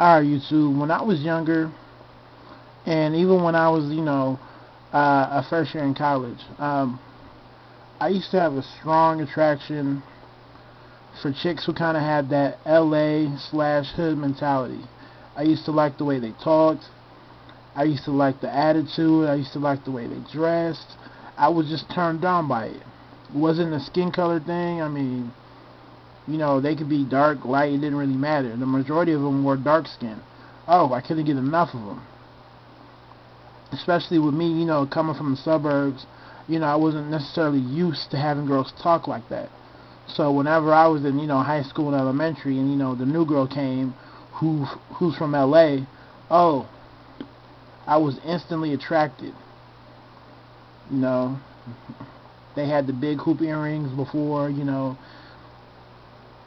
Alright, YouTube. When I was younger, and even when I was, a first year in college, I used to have a strong attraction for chicks who kind of had that LA slash hood mentality. I used to like the way they talked. I used to like the attitude. I used to like the way they dressed. I was just turned on by it. It wasn't a skin color thing. I mean, they could be dark, light, it didn't really matter. The majority of them were dark skinned. Oh, I couldn't get enough of them. Especially with me, coming from the suburbs, I wasn't necessarily used to having girls talk like that. So whenever I was in, high school and elementary, and the new girl came, who's from LA, oh, I was instantly attracted. You know, they had the big hoop earrings before,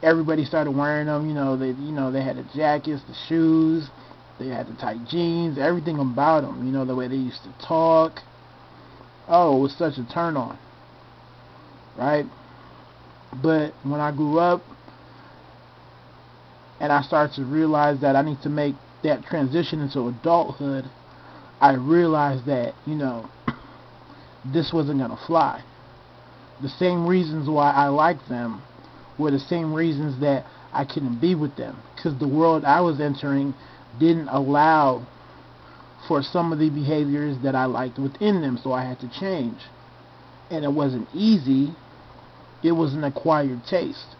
everybody started wearing them. They had the jackets, the shoes, they had the tight jeans, everything about them. The way they used to talk. Oh, it was such a turn on, right? But when I grew up and I started to realize that I need to make that transition into adulthood, I realized that, this wasn't going to fly. The same reasons why I liked them were the same reasons that I couldn't be with them. Because the world I was entering didn't allow for some of the behaviors that I liked within them, so I had to change. And it wasn't easy. It was an acquired taste.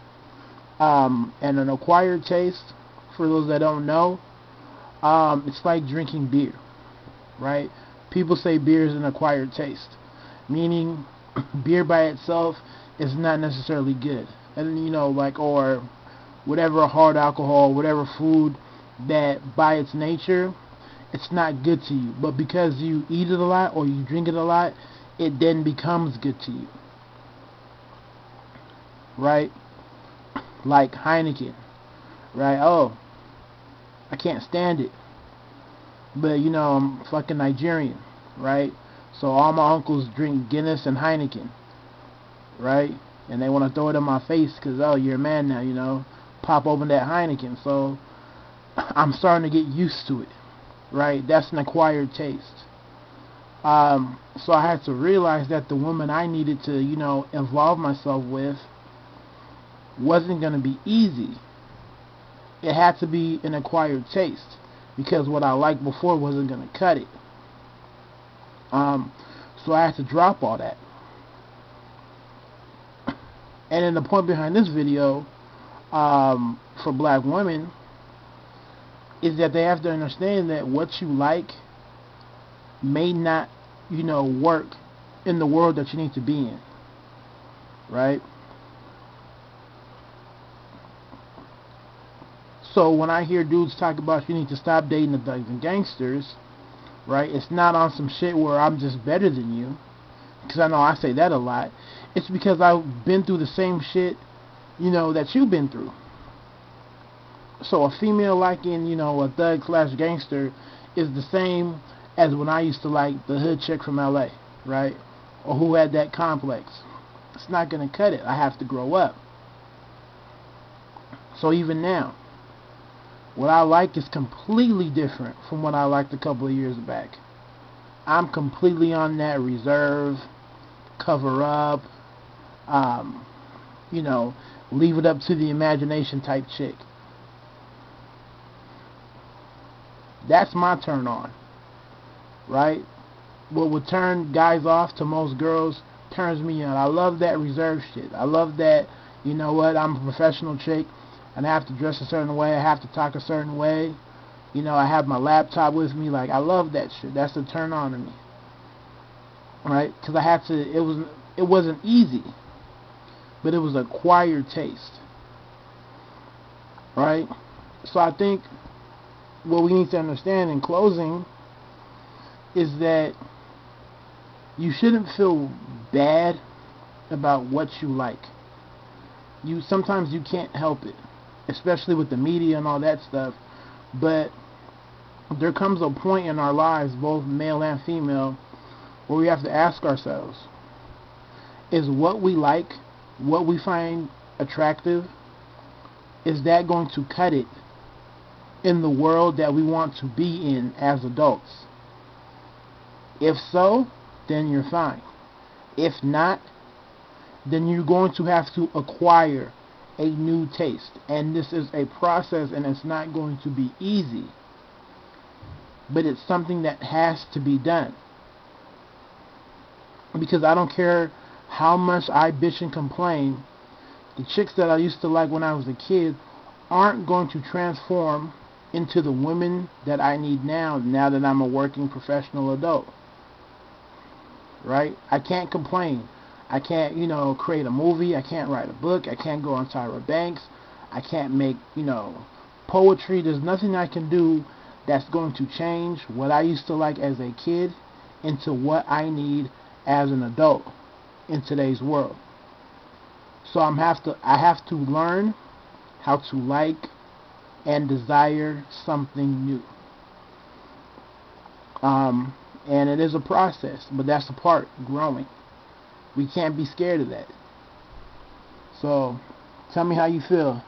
And an acquired taste, for those that don't know, it's like drinking beer, right? People say beer is an acquired taste, meaning beer by itself is not necessarily good. And or whatever hard alcohol, whatever food that by its nature, it's not good to you. But because you eat it a lot or you drink it a lot, it then becomes good to you, right? Like Heineken, right? Oh, I can't stand it. But I'm fucking Nigerian, right? So all my uncles drink Guinness and Heineken, right? And they want to throw it in my face because, oh, you're a man now, pop open that Heineken. So I'm starting to get used to it, right? That's an acquired taste. So I had to realize that the woman I needed to, involve myself with wasn't going to be easy. It had to be an acquired taste because what I liked before wasn't going to cut it. So I had to drop all that. And then the point behind this video, for black women, is that they have to understand that what you like may not, work in the world that you need to be in, right? So when I hear dudes talk about you need to stop dating the thugs and gangsters, right? It's not on some shit where I'm just better than you, because I know I say that a lot. It's because I've been through the same shit, that you've been through. So a female liking, a thug slash gangster is the same as when I used to like the hood chick from LA, right? Or who had that complex. It's not going to cut it. I have to grow up. So even now, what I like is completely different from what I liked a couple of years back. I'm completely on that reserve, cover up, leave it up to the imagination type chick. That's my turn on, right? What would turn guys off to most girls turns me on. I love that reserve shit. I love that, I'm a professional chick and I have to dress a certain way. I have to talk a certain way. I have my laptop with me. Like, I love that shit. That's a turn on to me, right? Because I had to. It wasn't easy, but it was an acquired taste, right? So I think what we need to understand in closing is that you shouldn't feel bad about what you like. Sometimes you can't help it, especially with the media and all that stuff. But there comes a point in our lives, both male and female, where we have to ask ourselves, is what we like, what we find attractive, is that going to cut it in the world that we want to be in as adults? If so, then you're fine. If not, then you're going to have to acquire a new taste. And this is a process, and it's not going to be easy. But it's something that has to be done. Because I don't care how much I bitch and complain, the chicks that I used to like when I was a kid aren't going to transform into the women that I need now that I'm a working professional adult. Right? I can't complain. I can't, create a movie. I can't write a book. I can't go on Tyra Banks. I can't make, poetry. There's nothing I can do that's going to change what I used to like as a kid into what I need as an adult in today's world. So I have to learn how to like and desire something new. And it is a process, but that's a part growing. We can't be scared of that. So tell me how you feel.